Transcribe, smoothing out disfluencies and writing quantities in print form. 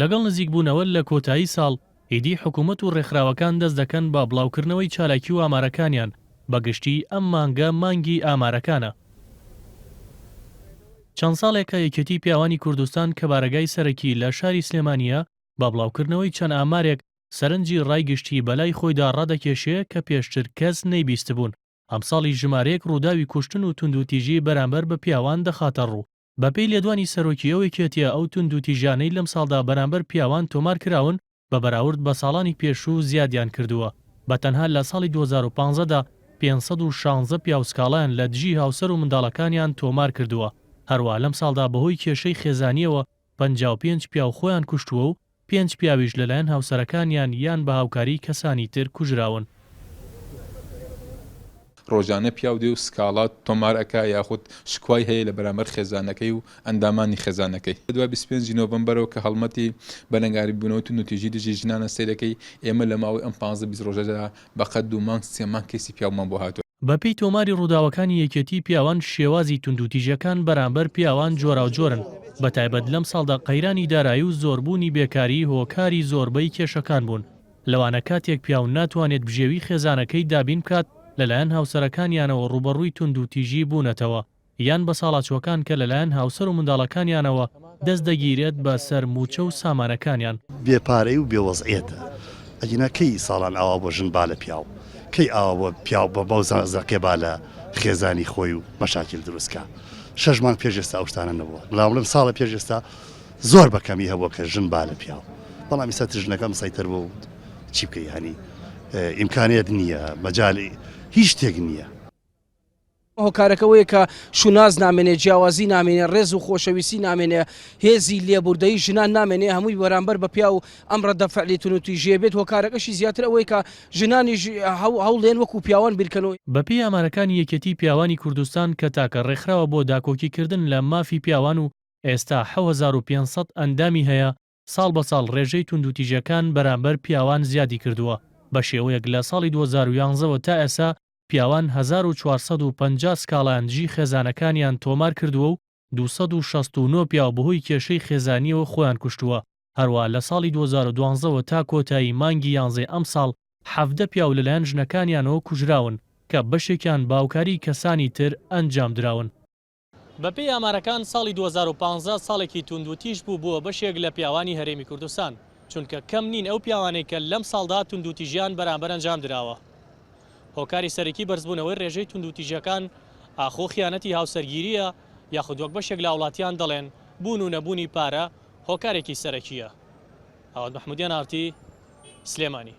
لەگەڵ نزیکبوونەوە لە کۆتایی ساڵ هیدی حکوومەت و ڕێکخراوەکان دەست دەکەن بە بڵاوکردنەوەی چالاکی و ئامارەکانیان بەگشتی ئەم مانگە مانگی ئامارەکانە. چەند ساڵێکە یەکێتی پیاوانی کوردستان کە بارگای سەرەکی لە شاری سلێمانیە بە بڵاوکردنەوەی چەند ئامارێک سەرنجی ڕایگشتی بەلای خۆیدا ڕادەکێشێ کە پێشتر کەس نەیبیست بوون. ئەم ساڵی ژمارەیەک ڕووداوی کوشتن و توندوتیژی بەرامبەر بە پیاوان دەخاتە ڕوو. بەپێی لێدوانی سەرۆکی ئەو یەکێتیە ئەو توندوتیژانەی لەم ساڵدا بەرامبەر پیاوان تۆمار کراون بە بەراورد بە ساڵانی پێشوو زیادیان کردووە. بەتەنها لە ساڵی 2015دا 516 پیاوسکاڵیان لە دژی هاوسەر و منداڵەکانیان تۆمار کردووە. هەروە لەم ساڵدا بەهۆی کێشەی خێزانیەوە 55 پیاو خۆیان کوشتووە و 5 پیاویش لەلایەن هاوسەرەکانیان یان بە هاوکاری کەسانی تر کوژراون. ڕۆژانە پیاودێ و سکاڵات تۆمارەکە یاخود شکوای هەیە لە بەرامبەر خێزانەکەی و ئەندامانی خێزانەکەی. دوای 25 نۆڤەمبەرەوە کە هەڵمەتی بەنەنگاری بوونەوە و نوتیژی دژی ژنانە سەیرەکەی ئێمە لە ماوەی ئەم 15 ڕۆژەدا بەقەد 2 مانگ 3 مانگ کەسی پیاومان بۆ هاتووە. بەپێی تۆماری ڕووداوەکانی یەکێتی پیاوان شێوازی توندوتیژەکان بەرامبەر پیاوان جۆراوجۆرن. بەتایبەت لەم ساڵدا قەیرانی دارایی و زۆربوونی بێکاری هۆکاری زۆربەی کێشەکان بوون. لەوانە کاتێک پیاو ناتوانێت بژێوی خێزانەکەی دابین بکات لەلایەن هاوسەرەکانیانەوە ڕوبەڕووی توندوتیژی بوونەتەوە یان بە ساڵاچوەکان کە لەلایەن هاوسەر و منداڵەکانیانەوە دەست دەگیرێت بە سەر موچە و سامانەکانیان. بێپارەی و بێوەزعێتە ئەگینا کەی ساڵان ئاوا بۆ ژن با لە پیاو کەی ئاوا بۆ پیاو بە باو زەقێ با لە خێزانی خۆی و مەشاکل دروستکە. 6 مانگ پێش ئێستا ئەو شتانە نەبووە. بەڵام ساڵە پێش ئێستا زۆر بەکەمی هەبووە کە ژن با لە پیاو. بەڵام ئێستا ژنەکە مسایتر بوو چی بکەی هەنی ئیمکانیت نییە مەجالی هیچ شتێک نییە. هۆکارەکەوەیە کە شوناز نامێنێ جیاوازی نامێنێ ڕێز و خۆشەویستی نامێنێ هێزی لێبوردەی ژنان نامێنێ هەمووی بەرامبەر بە پیا و ئەم ڕەدەفعلی توندوتیژیە بێت. هۆکارەکەشی زیاتر ئەوەی کە ژنانی هەوڵێن وەکو پیاوان بیرکەنەوە. بەپێی ئامارەکانی یەکێتی پیاوانی کوردستان کە تاکە ڕێکخراوە بۆ داکۆکیکردن لە مافی پیاوان و ئێستا 7500 ئەندامی هەیە ساڵ بە ساڵ ڕێژەی توندوتیژەکان بەرامبەر پیاوان زیادی کردووە. بە شێوەیەک لە ساڵی 2011ەوە تا ئێستا پیاوان 1450 سکاڵیان دژی خێزانەکانیان تۆمار کردووە و 269 پیاو بەهۆی کێشەی خێزانیەوە خۆیان کوشتووە. هەروە لە ساڵی 2012ەوە تا کۆتایی مانگی 11 ئەم ساڵ 17 پیاو لەلایەن ژنەکانیانەوە کوژراون کە بەشێکیان باوکاری کەسانی تر ئەنجام دراون. بەپێی ئامارەکان ساڵی 2015 ساڵێکی توندوتیژ بوو بۆ بەشێک لە پیاوانی هەرێمی کوردستان چونکە کەم نین ئەو پیاوانەی کە لەم ساڵدا توندوتیژیان بەرامبەر ئەنجام دراوە. هۆکاری سەرەکی بەرزبوونەوەی ڕێژەی توندوتیژەکان ئاخۆ خیانەتی هاوسەرگیریە یاخود وەک بەشێک لە وڵاتیان دەڵێن بوون و نەبوونی پارە هۆکارێکی سەرەکیە. ئەوەت محمودیان ئارتی سلێمانی.